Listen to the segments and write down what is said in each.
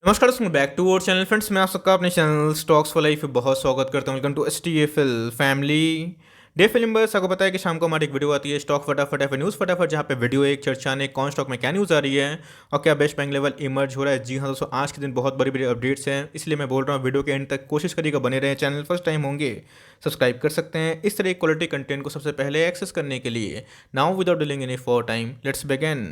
नमस्कार दोस्तों, back to our channel friends. मैं आप सबका अपने चैनल स्टॉक्स फॉर लाइफ में बहुत स्वागत करता हूं। Welcome to STFL family. डे फिल्म बस आपको पता है कि शाम को हमारी एक वीडियो आती है स्टॉक फटाफट या फिर न्यूज़ फटाफट, जहां पे वीडियो एक चर्चा ने कौन स्टॉक में क्या न्यूज़ आ रही है और क्या बेस्ट बैंक लेवल इमर्ज हो रहा है। जी हाँ दोस्तों, आज के दिन बहुत बड़ी बड़ी अपडेट्स हैं, इसलिए मैं बोल रहा हूँ वीडियो के एंड तक कोशिश करिएगा बने रहे। चैनल फर्स्ट टाइम होंगे सब्सक्राइब कर सकते हैं इस तरह क्वालिटी कंटेंट को सबसे पहले एक्सेस करने के लिए। Now without delaying any for time let's begin.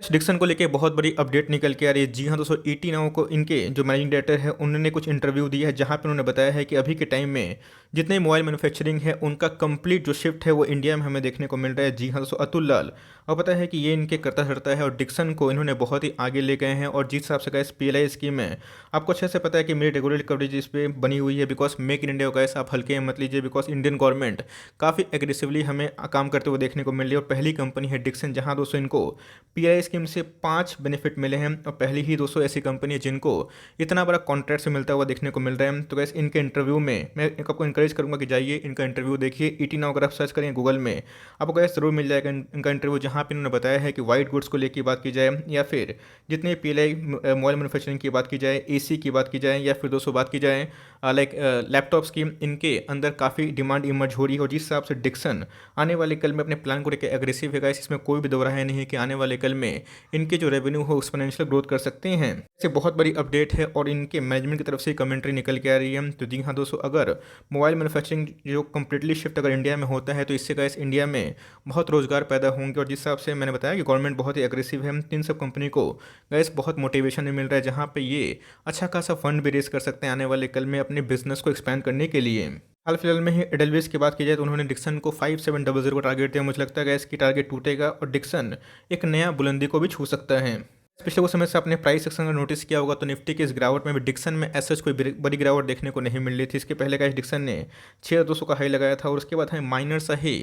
Dixon को लेके बहुत बड़ी अपडेट निकल के आ रही है। जी हाँ दोस्तों, ईटी नाउ को इनके जो मैनेजिंग डायरेक्टर है उन्होंने कुछ इंटरव्यू दिया है, जहाँ पे उन्होंने बताया है कि अभी के टाइम में जितने मोबाइल मैन्युफैक्चरिंग है उनका कंप्लीट जो शिफ्ट है वो इंडिया में हमें देखने को मिल रहा है। जी हाँ दोस्तों, अतुल लाल और पता है कि ये इनके करता धरता है और डिक्सन को इन्होंने बहुत ही आगे ले गए हैं। और जिस हिसाब से गैस पीएलआई स्कीम है, आपको अच्छे से पता है कि मेरी रेगुलर कवरेज इस पर बनी हुई है। Because make in India gas आप हल्के में मत लीजिए, बिकॉज इंडियन गवर्नमेंट काफ़ी एग्रेसिवली हमें काम करते हुए देखने को मिल रही है। और पहली कंपनी है डिक्सन, जहाँ दोस्तों इनको पीएलआई स्कीम से 5 बेनिफिट मिले हैं और पहली ही दोस्तों ऐसी कंपनी है जिनको इतना बड़ा कॉन्ट्रैक्ट से मिलता हुआ देखने को मिल रहा है। तो गैस इनके इंटरव्यू में मैं आपको इंकरेज करूंगा कि जाइए इनका इंटरव्यू देखिए। ईटी नाउ अगर आप सर्च करें गूगल में आपको गैस जरूर मिल जाएगा इनका इंटरव्यू, जहाँ पे इन्होंने बताया है कि वाइट गुड्स को लेकर बात की जाए या फिर जितने पीएलआई मोबाइल मैन्युफैक्चरिंग की बात की जाए, एसी की बात की जाए या फिर दोस्तों बात की जाए लाइक लैपटॉप्स की, इनके अंदर काफ़ी डिमांड इमर्ज हो रही है। और जिस हिसाब से डिक्सन आने वाले कल में अपने प्लान को लेकर एग्रेसिव है गैस, इसमें कोई भी दो राय नहीं है कि आने वाले कल में इनके जो रेवेन्यू हो एक्सपोनेंशियल ग्रोथ कर सकते हैं। इससे बहुत बड़ी अपडेट है और इनके मैनेजमेंट की तरफ से कमेंट्री निकल के आ रही है। तो जी हाँ दोस्तों, अगर मोबाइल मैन्युफैक्चरिंग जो कम्प्लीटली शिफ्ट अगर इंडिया में होता है तो इससे गैस इंडिया में बहुत रोजगार पैदा होंगे। और जिस हिसाब से मैंने बताया कि गवर्नमेंट बहुत ही एग्रेसिव है, इन सब कंपनी को गैस बहुत मोटिवेशन भी मिल रहा है, जहाँ पे ये अच्छा खासा फंड भी रेज कर सकते हैं आने वाले कल में अपने बिजनेस को एक्सपैंड करने के लिए। हाल फिलहाल में ही एडलवेज की बात की जाए तो उन्होंने डिक्सन को 5700 का टारगेट दिया। मुझे लगता है गैस की टारगेट टूटेगा और डिक्सन एक नया बुलंदी को भी छू सकता है। पिछले कुछ समय से आपने प्राइस सेक्शन में नोटिस किया होगा तो निफ्टी की इस गिरावट में भी डिक्सन में ऐसा कोई बड़ी गिरावट देखने को नहीं मिल रही थी। इसके पहले का डिक्सन ने 6200 का हाई लगाया था और उसके बाद हमें माइनर सा ही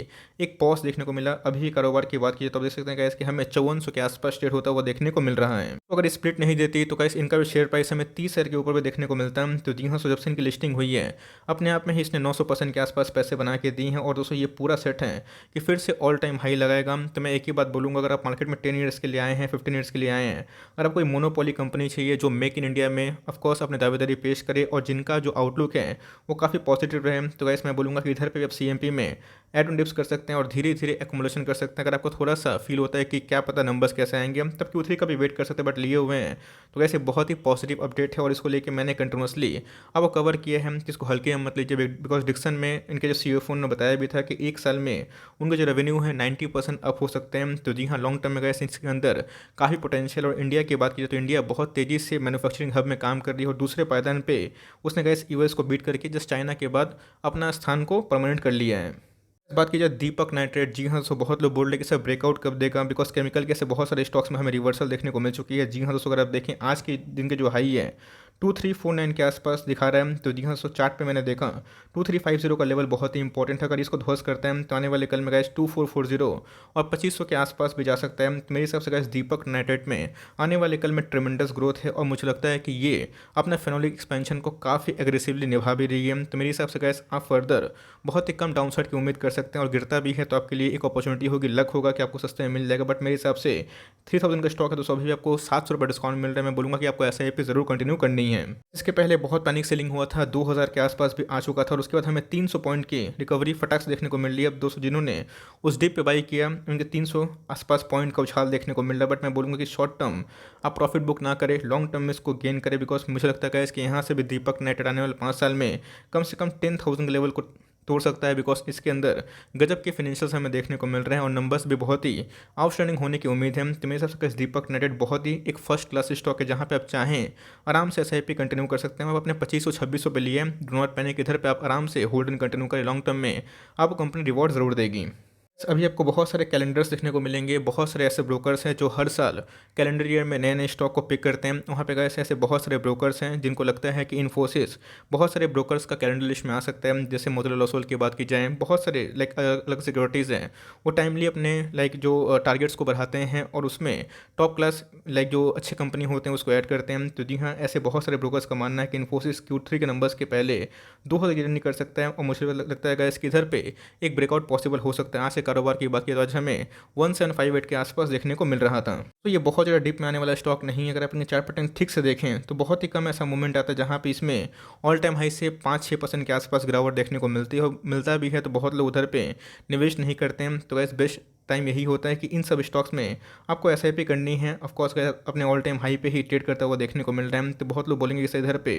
एक पॉज देखने को मिला। अभी कारोबार की बात की तो आप देख सकते हैं गैस कि हमें 5400 के आसपास ट्रेड होता हुआ देखने को मिल रहा है। तो अगर स्प्लिट नहीं देती तो गैस इनका भी शेयर प्राइस हमें 30,000 के ऊपर भी देखने को मिलता है। तो जी हाँ, जब से इनकी लिस्टिंग हुई है अपने आप में ही इसने 900% के आसपास पैसे बना के दी हैं। और दोस्तों ये पूरा सेट है कि फिर से ऑल टाइम हाई लगाएगा। तो मैं एक ही बात बोलूँगा, अगर आप मार्केट में 10 ईयर्स के लिए आए हैं, 15 ईयर्स के लिए आए हैं, अगर आप कोई मोनोपोली कंपनी चाहिए जो मेक इन इंडिया में ऑफकोर्स अपने दावेदारी पेश करे और जिनका जो आउटलुक है वो काफ़ी पॉजिटिव रहे, तो गैस मैं बोलूँगा कि इधर पे आप सीएमपी में एड ऑन डिप्स कर सकते हैं और धीरे धीरे एक्मुलेशन कर सकते हैं। अगर आपको थोड़ा सा फील होता है कि क्या पता नंबर्स कैसे आएंगे, हम तब Q3 का भी वेट कर सकते हैं, बट लिए हुए हैं। तो वैसे बहुत ही पॉजिटिव अपडेट है और इसको लेके मैंने कंटिन्यूसली अब कवर किया है, इसको हल्के में मत लीजिए। बिकॉज डिक्सन में इनके जो सीईओ ने बताया भी था कि एक साल में उनका जो रेवेन्यू है 90% अप हो सकते हैं। तो जी हाँ, लॉन्ग टर्म में गए इसके अंदर काफ़ी पोटेंशियल। और इंडिया की बात की जाए तो इंडिया बहुत तेज़ी से मैन्युफैक्चरिंग हब में काम कर रही है और दूसरे पायदान पे उसने गए यूएस को बीट करके जस्ट चाइना के बाद अपना स्थान को परमानेंट कर लिया है। बात की जाए दीपक नाइट्रेट, जी हाँ दोस्तों, बहुत लोग बोल रहे हैं कि सर ब्रेकआउट कब देगा, बिकॉज केमिकल के ऐसे बहुत सारे स्टॉक्स में हमें रिवर्सल देखने को मिल चुकी है। जी हाँ दोस्तों, अगर आप देखें आज के दिन के जो हाई है 2349 के आसपास दिखा रहा है। तो जी हाँ दोस्तों, चार्ट पे मैंने देखा 2350 का लेवल बहुत ही इंपॉर्टेंट है। अगर इसको ध्वस्त करते हैं तो आने वाले कल में गैस 2440 और 2500 के आसपास भी जा सकता है। तो मेरे हिसाब से गैस दीपक नाइट्रेट में आने वाले कल में ट्रिमेंडस ग्रोथ है और मुझे लगता है कि ये अपना फेनोलिक एक्सपेंशन को काफ़ी एग्रेसिवली निभा भी रही है। तो मेरे हिसाब से गैस आप फर्दर बहुत ही कम डाउनसाइड की उम्मीद कर सकते हैं और गिरता भी है तो आपके लिए एक अपॉर्चुनिटी होगी, लक होगा कि आपको सस्ते में मिल जाएगा। बट मेरे हिसाब से 3000 का स्टॉक है तो अभी आपको 700 रुपये डिस्काउंट मिल रहा है। मैं बोलूँगा कि आपको एसआईपी जरूर कंटिन्यू करनी है। इसके पहले बहुत पैनिक सेलिंग हुआ था, 2000 के आसपास भी आ चुका था और उसके बाद हमें 300 पॉइंट की रिकवरी फटाक से देखने को मिल रही है। अब दोस्तों जिन्होंने उस डिप पे बाई किया उनके 300 आसपास पॉइंट का उछाल देखने को मिल रहा है। बट मैं बोलूँगा कि शॉर्ट टर्म आप प्रॉफिट बुक ना करें, लॉन्ग टर्म में इसको गेन करें। बिकॉज मुझे लगता है कि यहाँ से भी दीपक नाइट्रेट आने वाले 5 साल में कम से कम 10,000 के लेवल को तोड़ सकता है। बिकॉज इसके अंदर गजब के फिनेंशियल्स हमें देखने को मिल रहे हैं और नंबर्स भी बहुत ही आउटस्टैंडिंग होने की उम्मीद है। तो मेरे हिसाब से दीपक नाइट्रेट बहुत ही एक फर्स्ट क्लास स्टॉक है, जहाँ पे आप चाहें आराम से एसआईपी कंटिन्यू कर सकते हैं। आप अपने 2500-2600 पे लिए डो नॉट पैनिक, इधर पे आप आराम से होल्ड एंड कंटिन्यू करें। लॉन्ग टर्म में आपको कंपनी रिवॉर्ड ज़रूर देगी। अभी आपको बहुत सारे कैलेंडर्स देखने को मिलेंगे, बहुत सारे ऐसे ब्रोकर्स हैं जो हर साल कैलेंडर ईयर में नए नए स्टॉक को पिक करते हैं। वहाँ पे गए ऐसे बहुत सारे ब्रोकर्स हैं जिनको लगता है कि इन्फोसिस बहुत सारे ब्रोकर्स का कैलेंडर लिस्ट में आ सकता है। जैसे मोतीलाल ओसवाल की बात की जाए, बहुत सारे लाइक अलग अलग सिक्योरिटीज़ हैं, वो टाइमली अपने लाइक जो टारगेट्स को बढ़ाते हैं और उसमें टॉप क्लास लाइक जो अच्छे कंपनी होते हैं उसको ऐड करते हैं। तो जी हाँ, ऐसे बहुत सारे ब्रोकर्स का मानना है कि इन्फोसिस Q3 के नंबर्स के पहले 2000 नहीं कर सकता है और मुझे लगता है गैस कि इधर पे एक ब्रेकआउट पॉसिबल हो सकता है। आज से कारोबार की बात की तो आज हमें 1758 के आसपास देखने को मिल रहा था। तो ये बहुत ज़्यादा डिप में आने वाला स्टॉक नहीं है। अगर अपने चार्ट पैटर्न ठीक से देखें तो बहुत ही कम ऐसा मूवमेंट आता है जहाँ पे इसमें ऑल टाइम हाई से 5-6% के आसपास गिरावट देखने को मिलता भी है। तो बहुत लोग उधर पे निवेश नहीं करते हैं। तो गैस बेस्ट टाइम यही होता है कि इन सब स्टॉक्स में आपको एसआईपी करनी है। ऑफकोर्स अपने ऑल टाइम हाई पे ही ट्रेड करता हुआ देखने को मिल रहा है। तो बहुत लोग बोलेंगे कि सर इधर पे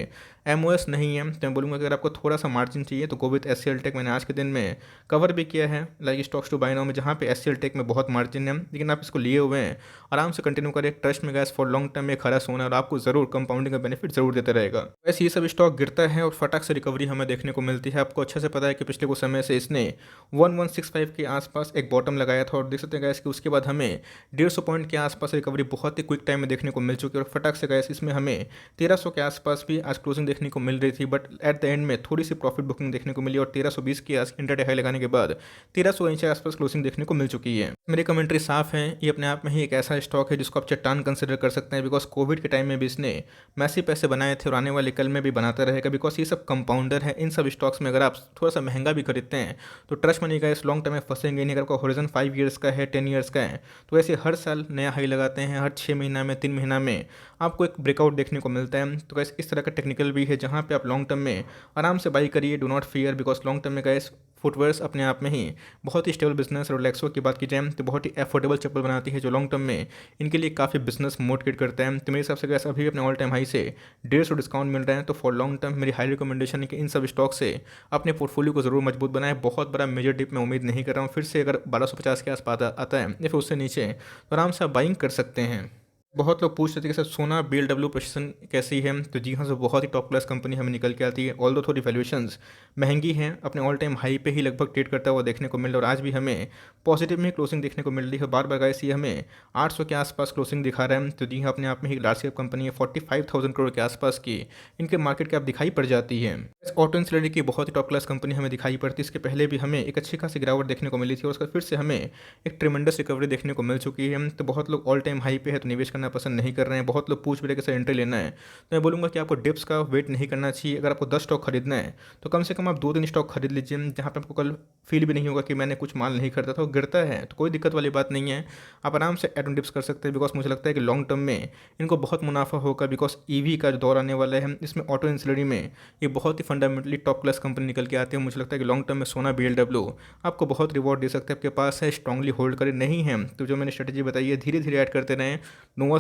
एमओएस नहीं है, तो मैं बोलूँगा अगर आपको थोड़ा सा मार्जिन चाहिए तो गो विथ एससीएल टेक। मैंने आज के दिन में कवर भी किया है like stocks to buy now में, जहाँ पे एससीएल टेक में बहुत मार्जिन है, लेकिन आप इसको लिए हुए हैं, आराम से कंटिन्यू करें। ट्रस्ट में गैस फॉर लॉन्ग टर्म में खरा सोना और आपको जरूर कंपाउंडिंग का बेनिफिट जरूर देता रहेगा। वैसे ये सब स्टॉक गिरता है और फटाक से रिकवरी हमें देखने को मिलती है। आपको अच्छे से पता है कि पिछले कुछ समय से इसने 1165 के आसपास एक बॉटम लगाया था और देख सकते हैं गैस कि उसके बाद हमें 150 पॉइंट के आसपास रिकवरी बहुत ही क्विक टाइम में देखने को मिल चुकी है। और फटाक से गैस इसमें हमें 1300 के आसपास भी आज क्लोजिंग देखने को मिल रही थी, बट एट द एंड में थोड़ी सी प्रॉफिट बुकिंग देखने को मिली और 1320 की इंटरडे हाई लगाने के बाद 1300 के आसपास क्लोजिंग देखने को मिल चुकी है। मेरी कमेंट्री साफ है, ये अपने आप में ही एक ऐसा स्टॉक है जिसको आप चट्टान कंसिडर कर सकते हैं, बिकॉज कोविड के टाइम में भी इसने मैसिव पैसे बनाए थे और आने वाले कल में भी बनाता रहेगा, बिकॉज ये सब कंपाउंडर है। इन सब स्टॉक्स में अगर आप थोड़ा सा महंगा भी खरीदते हैं तो ट्रस्ट मनी का इस लॉन्ग टर्म में फंसेंगे नहीं। अगर आपका होरिजन 5 ईयर्स का है, 10 ईयर्स का है, तो ऐसे हर साल नया हाई लगाते हैं, हर 6 महीना में, 3 महीना में आपको एक ब्रेकआउट देखने को मिलता है। तो गैस इस तरह का टेक्निकल भी है जहाँ पे आप लॉन्ग टर्म में आराम से बाई करिए, do not fear, because long term में गैस फुटवेयर्स अपने आप में ही बहुत ही स्टेबल बिजनेस। रोलेक्सो की बात की जाए तो बहुत ही अफोर्डेबल चप्पल बनाती है जो लॉन्ग टर्म में इनके लिए काफ़ी बिजनेस मोटिवेट करता है। तो मेरे हिसाब से गैस अभी अपने ऑल टाइम हाई से 150 डिस्काउंट मिल रहा है। तो फॉर लॉन्ग टर्म मेरी हाई रिकमेंडेशन है कि इन सब स्टॉक से अपने पोर्टफोलियो को जरूर मजबूत बनाए। बहुत बड़ा मेजर डिप मैं उम्मीद नहीं कर रहा हूँ फिर से। अगर 1250 के आसपास आता है या फिर उससे नीचे तो आराम से आप बाइंग कर सकते हैं। बहुत लोग पूछ रहे थे कि सर सोना बीएलडब्ल्यू पोजीशन कैसी है, तो जी हाँ सर बहुत ही टॉप क्लास कंपनी हमें निकल के आती है। ऑल दो थोड़ी वैल्यूएशंस महंगी हैं, अपने ऑल टाइम हाई पे ही लगभग ट्रेड करता हुआ देखने को मिल रहा है और आज भी हमें पॉजिटिव में क्लोजिंग देखने को मिल रही है। बार बार गाइस ये हमें 800 के आसपास क्लोजिंग दिखा रहा है। तो जी हाँ अपने आप में ही लार्ज कैप कंपनी है, 45,000 करोड़ के आसपास की इनके मार्केट कैप दिखाई पड़ जाती है। ऑटो इंसुलेटर की बहुत ही टॉप क्लास कंपनी हमें दिखाई पड़ती है। इसके पहले भी हमें एक अच्छी खासी गिरावट देखने को मिली थी और उसका फिर से हमें एक ट्रिमेंडस रिकवरी देखने को मिल चुकी है। तो बहुत लोग ऑल टाइम हाई पे है तो निवेश करना पसंद नहीं कर रहे हैं। बहुत लोग पूछ भी रहे कि सर एंट्री लेना है, तो मैं बोलूँगा कि आपको डिप्स का वेट नहीं करना चाहिए। अगर आपको 10 स्टॉक खरीदना है तो कम से कम आप 2-3 स्टॉक खरीद लीजिए जहाँ पे आपको कल फील भी नहीं होगा कि मैंने कुछ माल नहीं खरीदा था। वो गिरता है तो कोई दिक्कत वाली बात नहीं है, आप आराम से एड ऑन डिप्स कर सकते हैं। बिकॉज मुझे लगता है कि लॉन्ग टर्म में इनको बहुत मुनाफा होगा, बिकॉज ईवी का जो दौर आने वाला है इसमें ऑटो इंसुलेटरी में ये बहुत ही फंडामेंटली टॉप क्लास कंपनी निकल के आती है। मुझे लगता है कि लॉन्ग टर्म में सोना बीएलडब्ल्यू आपको बहुत रिवॉर्ड दे सकते हैं। आपके पास है स्ट्रांगली होल्ड करें, नहीं है तो जो मैंने स्ट्रेटेजी बताई है धीरे धीरे ऐड करते रहें। नोवा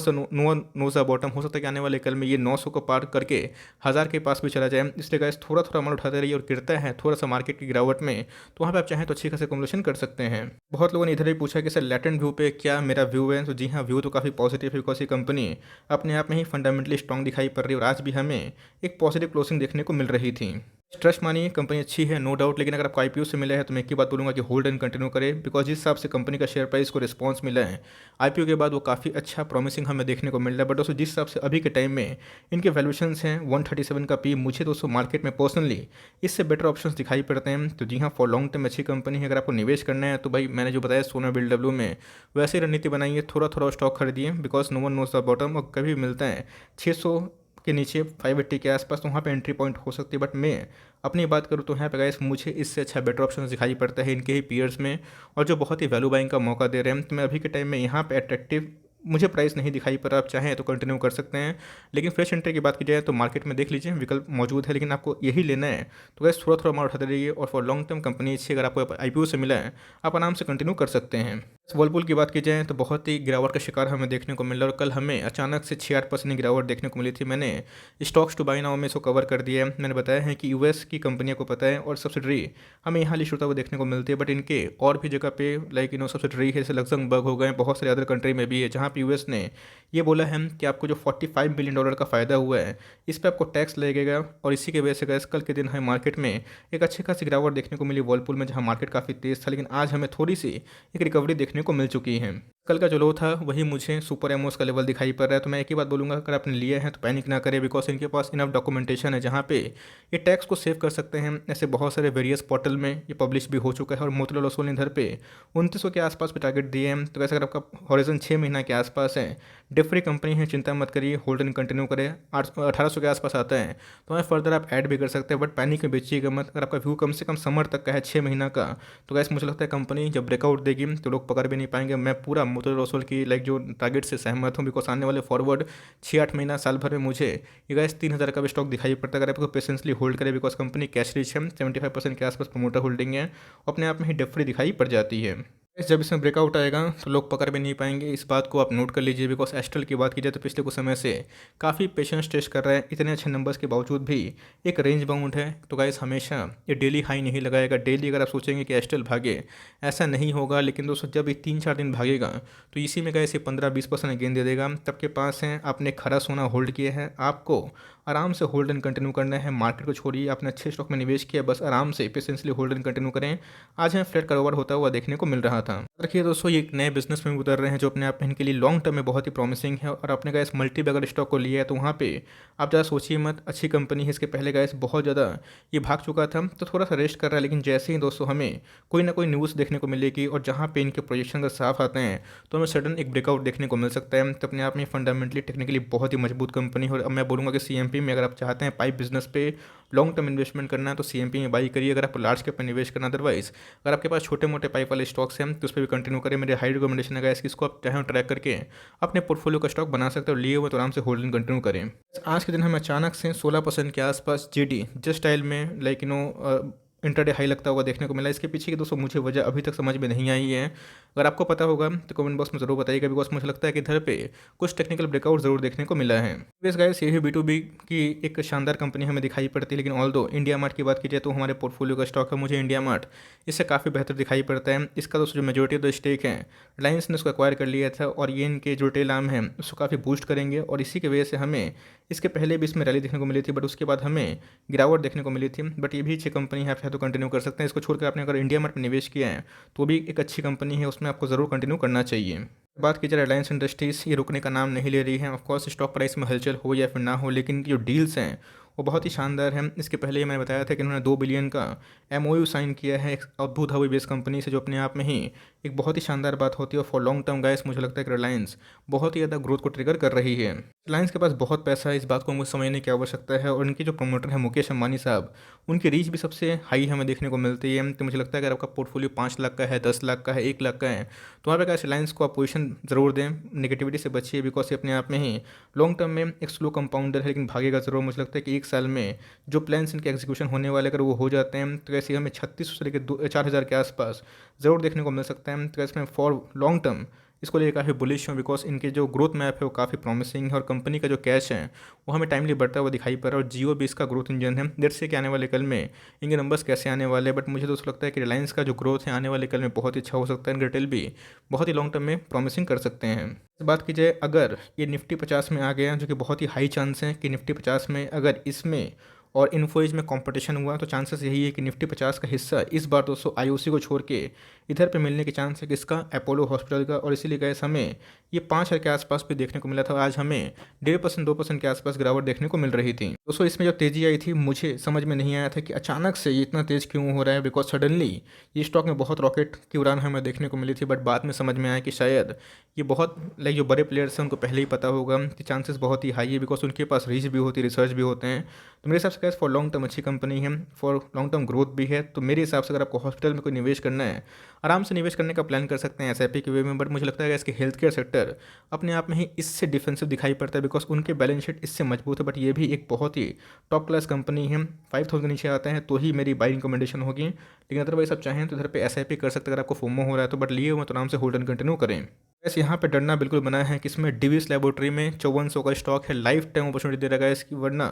बॉटम हो सकता है कि आने वाले कल में ये 900 को पार करके 1000 के पास भी चला जाए। इसलिए गाइस थोड़ा थोड़ा अमाउंट उठाते रहिए और गिरता है थोड़ा सा मार्केट की गिरावट में तो वहाँ पे आप चाहें तो अच्छी खासी कन्वर्सेशन कर सकते हैं। बहुत लोगों ने इधर भी पूछा कि सर लैटेंट व्यू पे क्या मेरा व्यू है, तो जी हाँ व्यू तो काफ़ी पॉजिटिव है, बिकॉज ये कंपनी अपने आप में ही फंडामेंटली स्ट्रॉन्ग दिखाई पड़ रही है और आज भी हमें एक पॉजिटिव क्लोजिंग देखने को मिल रही थी। ट्रस्ट मानिए कंपनी अच्छी है नो डाउट, लेकिन अगर आपको आईपीओ से मिला है तो मैं एक ही बात बोलूँगा कि होल्ड एंड कंटिन्यू करें, बिकॉज जिस हिसाब से कंपनी का शेयर प्राइस को रिस्पॉन्स मिला है आईपीओ के बाद वो काफ़ी अच्छा प्रॉमिसिंग हमें देखने को मिल रहा है। बट दोस्तों जिस हिसाब से अभी के टाइम में इनके वैल्यूएशंस हैं 137 का पी, मुझे दोस्तों मार्केट में पर्सनली इससे बेटर ऑप्शंस दिखाई पड़ते हैं। तो जी हाँ फॉर लॉन्ग टर्म अच्छी कंपनी है। अगर आपको निवेश करना है तो भाई मैंने जो बताया सोना बीएलडब्ल्यू में वैसे रणनीति बनाइए, थोड़ा थोड़ा स्टॉक खरीदिए, because no one knows the bottom. और कभी मिलता है 600 के नीचे 580 के आसपास तो वहाँ पे एंट्री पॉइंट हो सकती है। बट मैं अपनी बात करूँ तो यहाँ पे गाइस मुझे इससे अच्छा बेटर ऑप्शन दिखाई पड़ता है इनके ही पीयर्स में और जो बहुत ही वैल्यू बाइंग का मौका दे रहे हैं। तो मैं अभी के टाइम में यहाँ पे अट्रैक्टिव मुझे प्राइस नहीं दिखाई पड़ रहा, आप चाहें तो कंटिन्यू कर सकते हैं। लेकिन फ्रेश एंट्री की बात की जाए तो मार्केट में देख लीजिए विकल्प मौजूद है, लेकिन आपको यही लेना है तो गैस थोड़ा थोड़ा अमाउंट उठाते रहिए। और फॉर लॉन्ग टर्म कंपनी अच्छी, अगर आपको आईपीओ से मिला है आप आराम से कंटिन्यू कर सकते हैं। वर्लपूल की बात की जाए तो बहुत ही गिरावट का शिकार हमें देखने को मिल रहा है और कल हमें अचानक से 6-8% गिरावट देखने को मिली थी। मैंने स्टॉक्स टू बाय नाउ में इसको कवर कर दिया है। मैंने बताया है कि यूएस की कंपनियों को पता है और सब्सिडरी हमें यहाँ लिस्ट होता हुआ देखने को मिलती है, बट इनके और भी जगह पे लाइक सब्सिडरी है, जैसे लग्जमबर्ग हो गए, बहुत सारे अदर कंट्री में भी है जहाँ पे यूएस ने ये बोला है कि आपको जो $45 बिलियन का फ़ायदा हुआ है इस पर आपको टैक्स लगेगा। और इसी की वजह से गैस कल के दिन हमें मार्केट में एक अच्छी खासी गिरावट देखने को मिली वर्लपूल में, जहाँ मार्केट काफ़ी तेज़ था, लेकिन आज हमें थोड़ी सी एक रिकवरी देखने को मिल चुकी है। कल का जो लो था वही मुझे सुपर एमओस का लेवल दिखाई पड़ रहा है। तो मैं एक ही बात बोलूँगा, अगर आपने लिए हैं तो पैनिक ना करें, बिकॉज इनके पास इनफ डॉक्यूमेंटेशन है जहाँ पे ये टैक्स को सेव कर सकते हैं। ऐसे बहुत सारे वेरियस पोर्टल में ये पब्लिश भी हो चुका है और मोतीलाल ओसवाल ने इधर पे 2900 के आसपास पे टारगेट दिए हैं। तो वैसे अगर आपका हॉरिजन 6 महीना के आसपास है डिफरी कंपनी है, चिंता मत करिए, होल्ड एंड कंटिन्यू करें। 1800 के आसपास आता है तो मैं फर्दर आप ऐड भी कर सकते हैं, बट पैनिक में बेचिएगा मत। अगर आपका व्यू कम से कम समर तक का है, 6 महीना का, तो गैस मुझे लगता है कंपनी जब ब्रेकआउट देगी तो लोग पकड़ भी नहीं पाएंगे। मैं पूरा मोटोरोला रसोल की जो टारगेट से सहमत हूँ, बिकॉज आने वाले फॉरवर्ड 6-8 महीना साल भर में मुझे ये गैस 3000 का भी स्टॉक दिखाई पड़ता है अगर आपको पेशेंसली होल्ड करे, बिकॉज कंपनी कैश रिच है, 75% के आसपास प्रमोटर होल्डिंग है, अपने आप में ही डिफरी दिखाई पड़ जाती है। जब इसमें ब्रेकआउट आएगा तो लोग पकड़ भी नहीं पाएंगे, इस बात को आप नोट कर लीजिए। बिकॉज एस्ट्रल की बात की जाए तो पिछले कुछ समय से काफ़ी पेशेंस टेस्ट कर रहा है, इतने अच्छे नंबर्स के बावजूद भी एक रेंज बाउंड है। तो गाइस हमेशा ये डेली हाई नहीं लगाएगा। डेली अगर आप सोचेंगे कि एस्ट्रल भागे, ऐसा नहीं होगा। लेकिन दोस्तों जब ये 3-4 दिन भागेगा तो इसी में गाइस ये 15-20% गेन दे देगा। तब के पास हैं, आपने खरा सोना होल्ड किया है, आपको आराम से होल्ड एंड कंटिन्यू करना है। मार्केट को छोड़िए, आपने अच्छे स्टॉक में निवेश किया, बस आराम से पेशेंसली होल्ड एंड कंटिन्यू करें। आज हमें फ्लैट कारोबार होता हुआ देखने को मिल रहा था। देखिए दोस्तों, ये एक नए बिजनेस में उतर रहे हैं जो अपने आप में इनके लिए लॉन्ग टर्म में बहुत ही प्रॉमिसिंग है। और आपने गैस मल्टी बैगर स्टॉक को लिया है तो वहाँ पे आप ज़्यादा सोचिए मत, अच्छी कंपनी है। इसके पहले गैस बहुत ज़्यादा ये भाग चुका था तो थोड़ा सा रेस्ट कर रहा है, लेकिन जैसे ही दोस्तों हमें कोई ना कोई न्यूज़ देखने को मिलेगी और जहाँ पे इनके प्रोजेक्शन का साफ आते हैं तो हमें सडन एक ब्रेकआउट देखने को मिल सकता है। तो अपने आप में फंडामेंटली टेक्निकली बहुत ही मजबूत कंपनी है। और अब मैं बोलूँगा कि सीएमपी में अगर आप चाहते हैं पाइप बिजनेस पे लॉन्ग टर्म इन्वेस्टमेंट करना है तो सीएमपी में बाई करिए, अगर आप लार्ज कैप में निवेश करना। अदरवाइज अगर आपके पास छोटे मोटे पाइप वाले स्टॉक्स हैं तो उस पर भी कंटिन्यू करें। मेरे हाई रिकमेंडेशन है गाइस, इसको आप चाहें ट्रैक करके अपने पोर्टफोलियो का स्टॉक बना सकते हो, लिए हुए तो आराम से होल्डिंग कंटिन्यू करें। आज के दिन हमें अचानक से 16% के आसपास जीडी जस्ट स्टाइल में इंटरडे हाई लगता हुआ देखने को मिला। इसके पीछे की दोस्तों मुझे वजह अभी तक समझ में नहीं आई है। अगर आपको पता होगा तो कमेंट बॉक्स में ज़रूर बताइएगा, बिकॉज मुझे लगता है कि इधर पे कुछ टेक्निकल ब्रेकआउट ज़रूर देखने को मिला है। इस गाइस ये B2B की एक शानदार कंपनी हमें दिखाई पड़ती है, लेकिन ऑल दो इंडिया मार्ट की बात की जाए तो हमारे पोर्टफोलियो का स्टॉक है, मुझे इंडिया मार्ट इससे काफ़ी बेहतर दिखाई पड़ता है। इसका दोस्तों जो मेजोरिटी ऑफ द स्टेक है रिलायंस ने उसको एक्वायर कर लिया था, और ये इनके जो टेल आर्म है उसको काफ़ी बूस्ट करेंगे। और इसी की वजह से हमें इसके पहले भी इसमें रैली देखने को मिली थी, बट उसके बाद हमें गिरावट देखने को मिली थी। बट ये भी अच्छी कंपनी है, आप चाहे तो कंटिन्यू कर सकते हैं। इसको छोड़कर आपने अगर इंडिया मार्ट में निवेश किया है तो भी एक अच्छी कंपनी है, उसमें आपको ज़रूर कंटिन्यू करना चाहिए। बात की जाए रिलायंस इंडस्ट्रीज़, ये रुकने का नाम नहीं ले रही है। ऑफकोर्स स्टॉक प्राइस में हलचल हो या फिर ना हो, लेकिन जो डील्स हैं वो बहुत ही शानदार है। इसके पहले मैंने बताया था कि इन्होंने 2 बिलियन का MOU साइन किया है एक अबू धाबी बेस्ड कंपनी से, जो अपने आप में ही एक बहुत ही शानदार बात होती है। और फॉर लॉन्ग टर्म गाइस मुझे लगता है कि रिलायंस बहुत ही ज़्यादा ग्रोथ को ट्रिगर कर रही है। रिलायंस के पास बहुत पैसा है, इस बात को मुझे समझने की आवश्यकता है। और उनके जो प्रमोटर हैं मुकेश अंबानी साहब, उनकी रीच भी सबसे हाई हमें देखने को मिलती है। तो मुझे लगता है अगर आपका पोर्टफोलियो 5 लाख का है, 10 लाख का है, 1 लाख का है, तो वहाँ पर गाइस रिलायंस को आप पोजीशन ज़रूर दें। नेगेटिविटी से बचिए, बिकॉज ये अपने आप में ही लॉन्ग टर्म में एक स्लो कंपाउंडर है, लेकिन भागेगा ज़रूर। मुझे लगता है कि 1 साल में जो प्लान्स इनके एग्जीक्यूशन होने वाले अगर वो हो जाते हैं तो कैसे हमें 3600 से लेकर 4000 के आसपास ज़रूर देखने को मिल सकता है। तो इसमें फॉर लॉन्ग टर्म इसको लेकर काफ़ी बुलिश हूँ, बिकॉज इनके जो ग्रोथ मैप है वो काफ़ी प्रॉमिसिंग है। और कंपनी का जो कैश है वो हमें टाइमली बढ़ता हुआ दिखाई पड़ रहा है। और जियो भी इसका ग्रोथ इंजन है। देर से कि आने वाले कल में इनके नंबर्स कैसे आने वाले हैं, बट मुझे तो लगता है कि रिलायंस का जो ग्रोथ है आने वाले कल में बहुत ही अच्छा हो सकता है। इनका रिटेल भी बहुत ही लॉन्ग टर्म में प्रॉमिसिंग कर सकते हैं। बात की जाए अगर ये निफ्टी 50 में आ गया, जो कि बहुत ही हाई चांस है कि निफ्टी 50 में अगर इसमें और इन्फोएज में कंपटीशन हुआ तो चांसेस यही है कि निफ्टी 50 का हिस्सा इस बार दोस्तों IOC को छोड़ के इधर पे मिलने के चांस है, कि इसका अपोलो हॉस्पिटल का। और इसीलिए गैस हमें ये 5,000 के आसपास भी देखने को मिला था। आज हमें 1.5% 2% के आसपास गिरावट देखने को मिल रही थी। दोस्तों इसमें जब तेज़ी आई थी मुझे समझ में नहीं आया था कि अचानक से ये इतना तेज़ क्यों हो रहा है, बिकॉज सडनली ये स्टॉक में बहुत रॉकेट की उड़ान हमें देखने को मिली थी। बट बाद में समझ में आया कि शायद ये बहुत जो बड़े प्लेयर्स हैं उनको पहले ही पता होगा कि चांसेस बहुत ही हाई है, बिकॉज उनके पास रीच भी होती है, रिसर्च भी होते हैं। तो मेरे हिसाब से गैस फॉर लॉन्ग टर्म अच्छी कंपनी है, फॉर लॉन्ग टर्म ग्रोथ भी है। तो मेरे हिसाब से अगर आपको हॉस्पिटल में कोई निवेश करना है, आराम से निवेश करने का प्लान कर सकते हैं SIP के वे में। बट मुझे लगता है कि इसके हेल्थ केयर सेक्टर अपने आप में ही इससे डिफेंसिव दिखाई पड़ता है, बिकॉज उनके बैलेंस शीट इससे मजबूत है। बट ये भी एक बहुत ही टॉप क्लास कंपनी है। 5000 के नीचे आते हैं तो ही मेरी बाई रिकमेंडेशन होगी, लेकिन अदरवाइज आप चाहें तो इधर पे SIP कर सकते हैं अगर आपको फोमो हो रहा है तो। बट लिए हुए तो आराम से होल्ड एंड कंटिन्यू करें। वैसे यहाँ पे डरना बिल्कुल बना है कि इसमें डिविस लेबोरेटरी में 5400 का स्टॉक है, लाइफ टाइम अपॉर्चुनिटी दे रहा है इसकी। वरना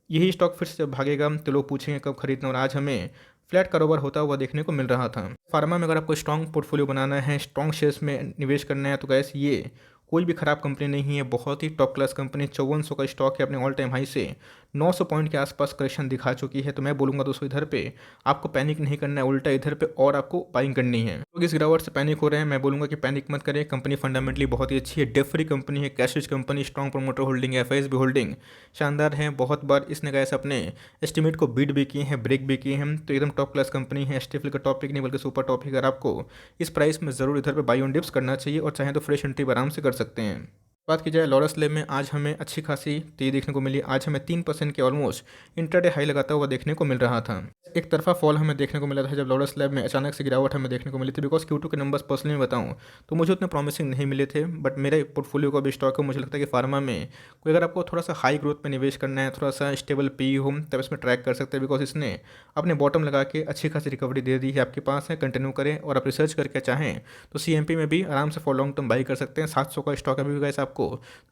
यही स्टॉक फिर से जब भागेगा तो लोग पूछेंगे कब खरीदना, और आज हमें फ्लैट कारोबार होता हुआ देखने को मिल रहा था। फार्मा में अगर आपको स्ट्रॉन्ग पोर्टफोलियो बनाना है, स्ट्रॉन्ग शेयर्स में निवेश करना है, तो गैस ये कोई भी ख़राब कंपनी नहीं है, बहुत ही टॉप क्लास कंपनी। 5400 का स्टॉक है, अपने ऑल टाइम हाई से 900 पॉइंट के आसपास करेक्शन दिखा चुकी है। तो मैं बोलूँगा दोस्तों इधर पे आपको पैनिक नहीं करना है, उल्टा इधर पे और आपको बाइंग करनी है। लोग इस गिरावट से पैनिक हो रहे हैं, मैं बोलूँगा कि पैनिक मत करें। कंपनी फंडामेंटली बहुत ही अच्छी है, डेट फ्री कंपनी है, cash rich company, strong promoter holding है, FIS भी होल्डिंग शानदार है। बहुत बार इसने गैस अपने एस्टिमेट को बीट भी किए हैं, ब्रेक भी किए हैं। तो एकदम टॉप क्लास कंपनी है। STFL का टॉपिक नहीं बल्कि सुपर टॉपिक। अगर आपको इस प्राइस में ज़रूर इधर पर बाई ऑन डिप्स करना चाहिए, और चाहे तो फ्रेश एंट्री आराम से कर सकते हैं। बात की जाए लॉरस लैब में आज हमें अच्छी खासी तेज़ी देखने को मिली। आज हमें 3% के ऑलमोस्ट इंट्राडे हाई लगाता हुआ देखने को मिल रहा था। एक तरफा फॉल हमें देखने को मिला था जब लॉरस लैब में अचानक से गिरावट हमें देखने को मिली थी, बिकॉज Q2 के नंबर्स पर्सनली मैं बताऊँ तो मुझे उतने प्रॉमिसिंग नहीं मिले थे। बट मेरे पोर्टफोलियो का भी स्टॉक है, मुझे लगता है कि फार्मा में कोई अगर आपको थोड़ा सा हाई ग्रोथ में निवेश करना है, थोड़ा सा स्टेबल पी हो, तब इसमें ट्रैक कर सकते हैं, बिकॉज इसने अपने बॉटम लगा के अच्छी खासी रिकवरी दे दी है आपके पास है। कंटिन्यू करें और आप रिसर्च करके चाहें तो CMP में भी आराम से फॉर लॉन्ग टर्म बाई कर सकते हैं। 700 का स्टॉक अभी भी गाइस आपको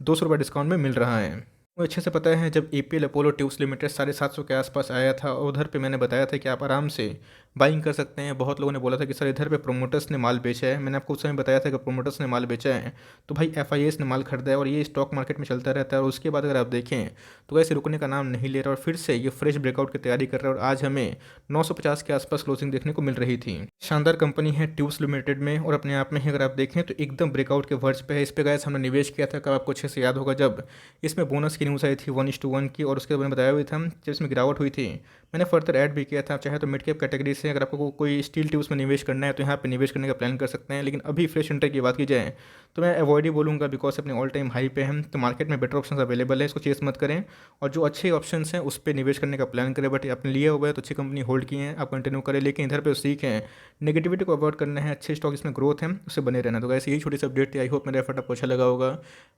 200 रुपये डिस्काउंट में मिल रहा है। मुझे अच्छे से पता है जब APL अपोलो ट्यूब्स लिमिटेड 750 के आसपास आया था और उधर पे मैंने बताया था कि आप आराम से बाइंग कर सकते हैं। बहुत लोगों ने बोला था कि सर इधर पे प्रोमोटर्स ने माल बेचा है। मैंने आपको उस समय बताया था कि प्रोमोटर्स ने माल बेचा है तो भाई FIS ने माल खरीदा है और ये स्टॉक मार्केट में चलता रहता है। और उसके बाद अगर आप देखें तो वैसे रुकने का नाम नहीं ले रहा और फिर से ये फ्रेश ब्रेकआउट की तैयारी कर रहा है। और आज हमें 950 के आसपास क्लोजिंग देखने को मिल रही थी। शानदार कंपनी है ट्यूब्स लिमिटेड में और अपने आप में ही अगर आप देखें तो एकदम ब्रेकआउट के वर्ज पे है। इस पे गाइस हमने निवेश किया था, कब आपको अच्छे से याद होगा, जब इसमें बोनस की न्यूज़ आई थी 1:1 की। और उसके बाद मैंने बताया भी था जब इसमें गिरावट हुई थी मैंने फर्दर ऐड भी किया था। चाहे तो मिड कैप कैटेगरी से अगर आपको कोई स्टील ट्यूब्स में निवेश करना है तो यहाँ पे निवेश करने का प्लान कर सकते हैं। लेकिन अभी फ्रेश एंट्री की बात की जाए तो मैं अवॉइड ही बोलूँगा, बिकॉज अपने ऑल टाइम हाई पे हैं तो मार्केट में बेटर ऑप्शन अवेलेबल है, इसको चेस मत करें। और जो अच्छे ऑप्शन हैं उस पर निवेश करने का प्लान करें। बट आपने लिए हुआ है तो अच्छी कंपनी होल्ड की है, आप कंटिन्यू करें। लेकिन इधर पर सीखें, नेगेटिविटी को अवॉइड करना है, अच्छे स्टॉक इसमें ग्रोथ है उससे बने रहना। तो ऐसे यही छोटी सी अपडेट थी। आई होप मेरा एफर्ट आपको अच्छा लगा होगा।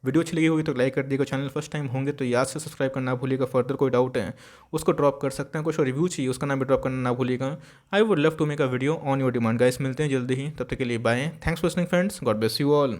वीडियो अच्छी लगी होगी तो लाइक कर दिएगा। चैनल फर्स्ट टाइम होंगे तो याद से सब्सक्राइब करना ना भूलिएगा। फर्दर कोई डाउट है उसको ड्रॉप कर सकते हैं, कुछ रिव्यू चाहिए उसका नाम भी ड्रॉप करना ना भूलिएगा। I would love to make a video on your demand. Guys मिलते हैं जल्दी ही, तब तक के लिए बाय। Thanks for listening friends, God bless you all.